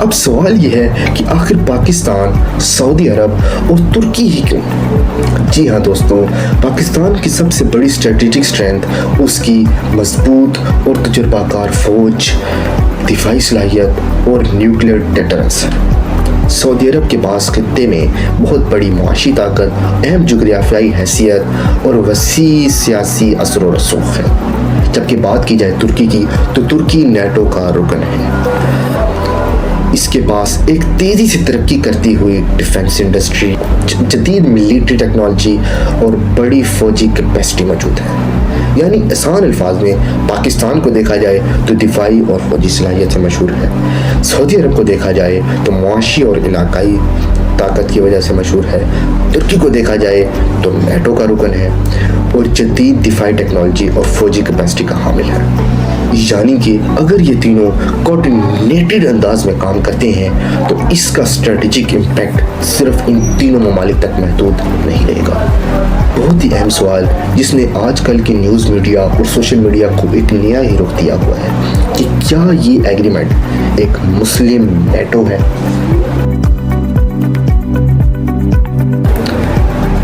اب سوال یہ ہے کہ آخر پاکستان، سعودی عرب اور ترکی ہی کیوں؟ جی ہاں دوستوں، پاکستان کی سب سے بڑی اسٹریٹجک اسٹرینتھ اس کی مضبوط اور تجربہ کار فوج، دفاعی صلاحیت اور نیوکلیئر ڈیٹرنس ہے۔ سعودی عرب کے پاس خطے میں بہت بڑی معاشی طاقت، اہم جغرافیائی حیثیت اور وسیع سیاسی اثر و رسوخ ہے۔ جبکہ بات کی جائے ترکی کی تو ترکی نیٹو کا رکن ہے۔ اس کے پاس ایک تیزی سے ترقی کرتی ہوئی ڈیفنس انڈسٹری، جدید ملٹری ٹیکنالوجی اور بڑی فوجی کیپیسٹی موجود ہے۔ یعنی آسان الفاظ میں پاکستان کو دیکھا جائے تو دفاعی اور فوجی صلاحیت سے مشہور ہے، سعودی عرب کو دیکھا جائے تو معاشی اور علاقائی طاقت کی وجہ سے مشہور ہے، ترکی کو دیکھا جائے تو نیٹو کا رکن ہے اور جدید دفاعی ٹیکنالوجی اور فوجی کیپیسٹی کا حامل ہے۔ یعنی کہ اگر یہ تینوں کوآرڈینیٹڈ انداز میں کام کرتے ہیں تو اس کا اسٹریٹجک امپیکٹ صرف ان تینوں ممالک تک محدود نہیں رہے گا۔ بہت ہی اہم سوال جس نے آج کل کے نیوز میڈیا اور سوشل میڈیا کو ایک نیا ہی رخ دیا ہوا ہے کہ کیا یہ ایگریمنٹ ایک مسلم نیٹو ہے؟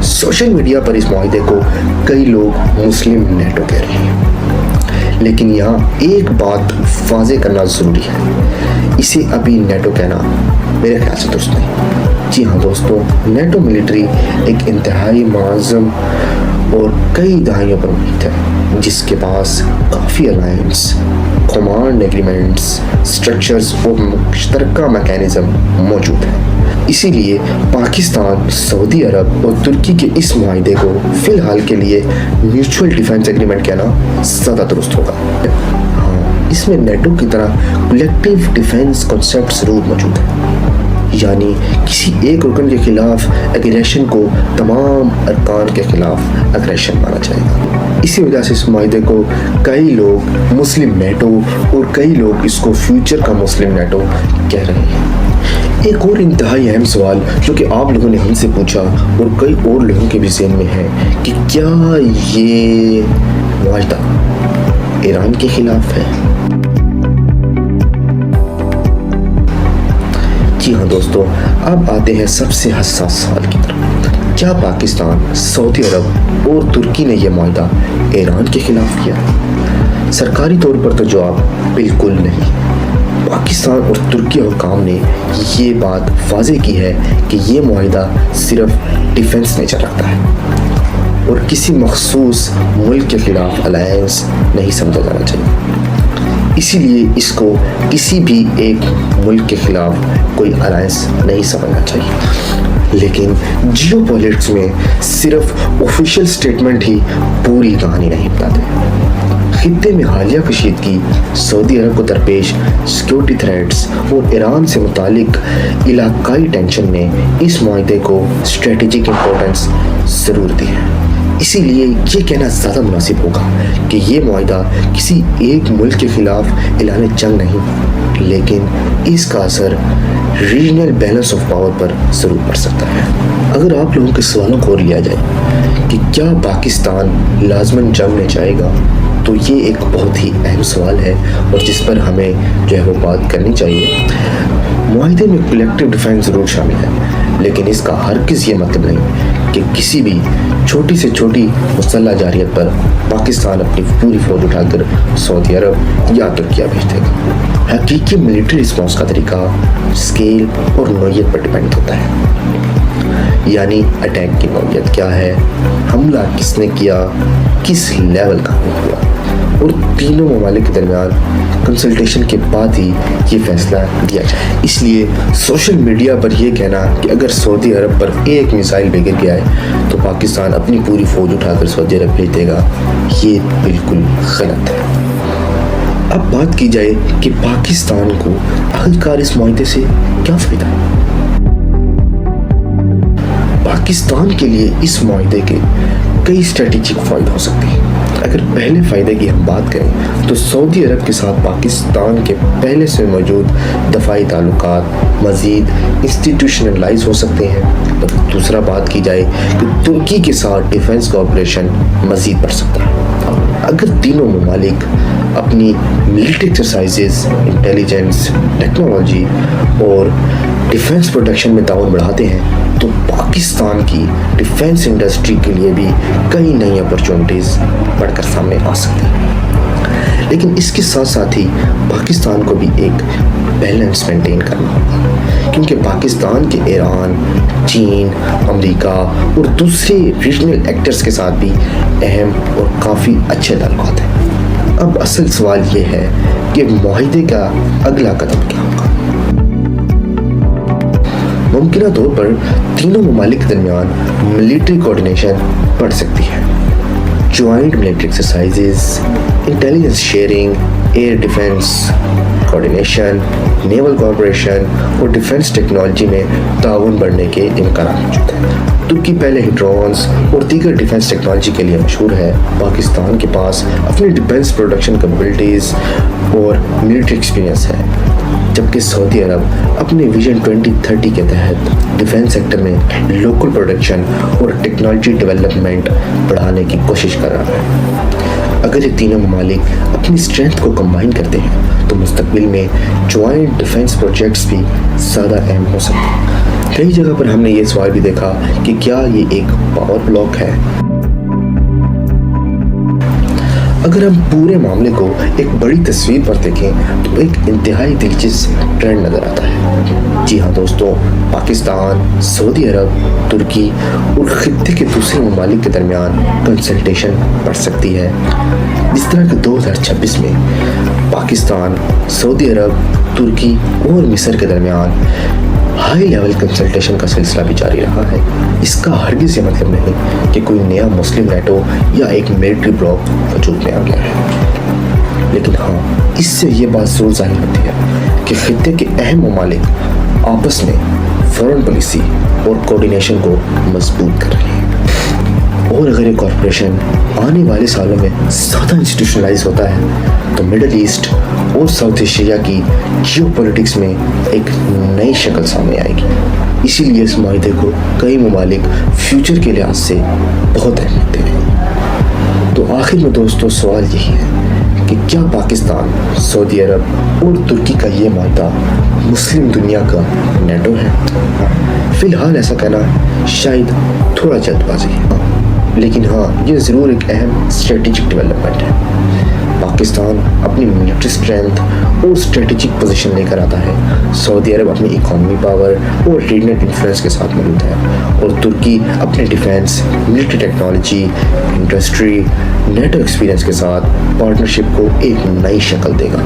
سوشل میڈیا پر اس معاہدے کو کئی لوگ مسلم نیٹو کہہ رہے ہیں، لیکن یہاں ایک بات واضح کرنا ضروری ہے، اسے ابھی نیٹو کہنا میرے خیال سے درست نہیں۔ جی ہاں دوستوں، نیٹو ملٹری ایک انتہائی منظم اور کئی دہائیوں پر محیط ہے، جس کے پاس کافی الائنس، کمانڈ ایگریمنٹس، اسٹرکچرز اور مشترکہ میکینزم موجود ہیں۔ اسی لیے پاکستان، سعودی عرب اور ترکی کے اس معاہدے کو فی الحال کے لیے میوچول ڈیفنس ایگریمنٹ کہنا زیادہ درست ہوگا۔ ہاں، اس میں نیٹو کی طرح کولیکٹیو ڈیفنس کنسیپٹ ضرور موجود ہے، یعنی کسی ایک رکن کے خلاف ایگریشن کو تمام ارکان کے خلاف ایگریشن مانا جائے گا۔ اسی وجہ سے اس معاہدے کو کئی لوگ مسلم نیٹو اور کئی لوگ اس کو فیوچر کا مسلم نیٹو کہہ رہے ہیں۔ ایک اور انتہائی اہم سوال جو کہ آپ لوگوں نے ہم سے پوچھا اور کئی اور لوگوں کے بھی ذہن میں ہے کہ کیا یہ معاہدہ ایران کے خلاف ہے؟ جی ہاں دوستوں، اب آتے ہیں سب سے حساس سوال کی طرف۔ کیا پاکستان، سعودی عرب اور ترکی نے یہ معاہدہ ایران کے خلاف کیا؟ سرکاری طور پر تو جواب بالکل نہیں۔ پاکستان اور ترکی حکام نے یہ بات واضح کی ہے کہ یہ معاہدہ صرف ڈیفنس نیچر رکھتا ہے اور کسی مخصوص ملک کے خلاف الائنس نہیں سمجھا جانا چاہیے۔ اسی لیے اس کو کسی بھی ایک ملک کے خلاف کوئی الائنس نہیں سمجھنا چاہیے۔ لیکن جیو پالیٹکس میں صرف آفیشیل سٹیٹمنٹ ہی پوری کہانی نہیں بتاتے۔ خطے میں حالیہ کشیدگی، سعودی عرب کو درپیش سیکیورٹی تھریٹس اور ایران سے متعلق علاقائی ٹینشن نے اس معاہدے کو اسٹریٹجک امپورٹنس ضرور دی ہے۔ اسی لیے یہ کہنا زیادہ مناسب ہوگا کہ یہ معاہدہ کسی ایک ملک کے خلاف اعلان جنگ نہیں، لیکن اس کا اثر ریجنل بیلنس آف پاور پر ضرور پڑ سکتا ہے۔ اگر آپ لوگوں کے سوالوں کو اور لیا جائے کہ کیا پاکستان لازماً جنگ میں جائے گا، تو یہ ایک بہت ہی اہم سوال ہے اور جس پر ہمیں جو ہے وہ بات کرنی چاہیے۔ معاہدے میں کولیکٹیو ڈیفنس ضرور شامل ہے، لیکن اس کا ہرگز یہ مطلب نہیں کہ کسی بھی چھوٹی سے چھوٹی مسلح جارحیت پر پاکستان اپنی پوری فوج اٹھا کر سعودی عرب یا ترکیہ بھیج دے گا۔ حقیقی ملٹری رسپانس کا طریقہ اسکیل اور نوعیت پر ڈیپینڈ ہوتا ہے، یعنی اٹیک کی نوعیت کیا ہے، حملہ کس نے کیا، کس لیول کا ہوا، اور تینوں ممالک کے درمیان کنسلٹیشن کے بعد ہی یہ فیصلہ دیا جائے۔ اس لیے سوشل میڈیا پر یہ کہنا کہ اگر سعودی عرب پر ایک میزائل بھی گر گیا ہے تو پاکستان اپنی پوری فوج اٹھا کر سعودی عرب بھیج دے گا، یہ بالکل غلط ہے۔ اب بات کی جائے کہ پاکستان کو آخرکار اس معاہدے سے کیا فائدہ ہے۔ پاکستان کے لیے اس معاہدے کے کئی اسٹریٹجک فائدے ہو سکتے ہیں۔ اگر پہلے فائدے کی ہم بات کریں تو سعودی عرب کے ساتھ پاکستان کے پہلے سے موجود دفاعی تعلقات مزید انسٹیٹیوشنلائز ہو سکتے ہیں۔ اور دوسرا بات کی جائے کہ ترکی کے ساتھ ڈیفنس کوآپریشن مزید بڑھ سکتا ہے۔ اگر تینوں ممالک اپنی ملٹری ایکسرسائزز، انٹیلیجنس، ٹیکنالوجی اور ڈیفنس پروڈکشن میں تعاون بڑھاتے ہیں تو پاکستان کی ڈیفنس انڈسٹری کے لیے بھی کئی نئی اپرچونٹیز بڑھ کر سامنے آ سکتی ہیں۔ لیکن اس کے ساتھ ساتھ ہی پاکستان کو بھی ایک بیلنس مینٹین کرنا ہوگا، کیونکہ پاکستان کے ایران، چین، امریکہ اور دوسرے ریجنل ایکٹرز کے ساتھ بھی اہم اور کافی اچھے تعلقات ہیں۔ اب اصل سوال یہ ہے کہ معاہدے کا اگلا قدم کیا ہوگا۔ ممکنہ طور پر تینوں ممالک کے درمیان ملٹری کوآرڈینیشن بڑھ سکتی ہے۔ Joint military exercises, intelligence sharing, air defence coordination, naval cooperation اور ڈیفنس ٹیکنالوجی میں تعاون بڑھنے کے امکانات موجود ہیں۔ ترکی پہلے ہی ڈرونز اور دیگر ڈیفنس ٹیکنالوجی کے لیے مشہور ہے۔ پاکستان کے پاس اپنی ڈیفنس پروڈکشن کیپیبلٹیز اور ملٹری ایکسپیرینس ہے، جبکہ سعودی عرب اپنے ویژن 2030 کے تحت ڈیفنس سیکٹر میں لوکل پروڈکشن اور ٹیکنالوجی ڈیولپمنٹ بڑھانے کی کوشش کر رہا ہے۔ اگر یہ تینوں ممالک اپنی اسٹرینتھ کو کمبائن کرتے ہیں تو مستقبل میں جوائنٹ ڈیفنس پروجیکٹس بھی زیادہ اہم ہو سکتے ہیں۔ کئی جگہ پر ہم نے یہ سوال بھی دیکھا کہ کیا یہ ایک پاور بلاک ہے۔ اگر ہم پورے معاملے کو ایک بڑی تصویر پر دیکھیں تو ایک انتہائی دلچسپ ٹرینڈ نظر آتا ہے۔ جی ہاں دوستو، پاکستان، سعودی عرب، ترکی اور خطے کے دوسرے ممالک کے درمیان کنسلٹیشن بڑھ سکتی ہے، جس طرح کہ 2026 میں پاکستان، سعودی عرب، ترکی اور مصر کے درمیان ہائی لیول کنسلٹیشن کا سلسلہ بھی جاری رہا ہے۔ اس کا ہرگز یہ مطلب نہیں کہ کوئی نیا مسلم نیٹو یا ایک ملٹری بلاک وجود میں آ گیا ہے، لیکن ہاں، اس سے یہ بات ضرور ظاہر ہوتی ہے کہ خطے کے اہم ممالک آپس میں فورن پالیسی اور کوآرڈینیشن کو مضبوط کر رہے ہیں۔ اور اگر یہ کارپوریشن آنے والے سالوں میں زیادہ انسٹیٹیوشنلائز ہوتا ہے تو مڈل ایسٹ اور ساؤتھ ایشیا کی جیو پولیٹکس میں ایک نئی شکل سامنے آئے گی۔ اسی لیے اس معاہدے کو کئی ممالک فیوچر کے لحاظ سے بہت اہمیت دے رہے ہیں۔ تو آخر میں دوستو سوال یہی ہے کہ کیا پاکستان، سعودی عرب اور ترکی کا یہ معاہدہ مسلم دنیا کا نیٹو ہے؟ فی الحال ایسا کہنا شاید تھوڑا جلد بازی ہے، لیکن ہاں، یہ ضرور ایک اہم اسٹریٹجک ڈیولپمنٹ ہے۔ پاکستان اپنی ملٹری اسٹرینتھ اور اسٹریٹجک پوزیشن لے کر آتا ہے، سعودی عرب اپنی اکانومی پاور اور ریجنل انفلوئنس کے ساتھ موجود ہے، اور ترکی اپنے defence, military technology, industry, NATO experience کے ساتھ پارٹنرشپ کو ایک نئی شکل دے گا۔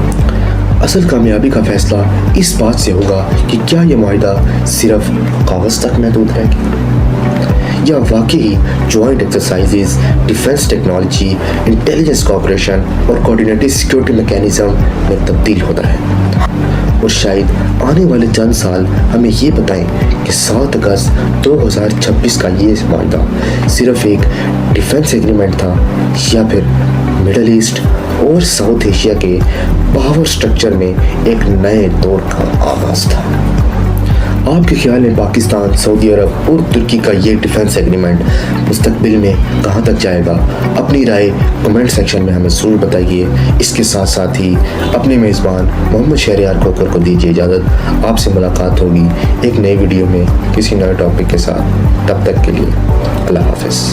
اصل کامیابی کا فیصلہ اس بات سے ہوگا کہ کیا یہ معاہدہ صرف کاغذ تک محدود رہے گا یا واقعی joint exercises, defence technology, intelligence cooperation اور کوآرڈینیٹڈ سیکیورٹی میکینزم میں تبدیل ہوتا ہے۔ اور شاید آنے والے چند سال ہمیں یہ بتائیں کہ 7 اگست 2026 کا یہ معاہدہ صرف ایک ڈیفنس ایگریمنٹ تھا یا پھر مڈل ایسٹ اور ساؤتھ ایشیا کے پاور سٹرکچر میں ایک نئے دور کا آغاز تھا۔ آپ کے خیال میں پاکستان، سعودی عرب اور ترکی کا یہ ڈیفنس ایگریمنٹ مستقبل میں کہاں تک جائے گا؟ اپنی رائے کمنٹ سیکشن میں ہمیں ضرور بتائیے۔ اس کے ساتھ ساتھ ہی اپنے میزبان محمد شہریار کوکر کو دیجیے اجازت۔ آپ سے ملاقات ہوگی ایک نئی ویڈیو میں کسی نئے ٹاپک کے ساتھ۔ تب تک کے لیے اللہ حافظ۔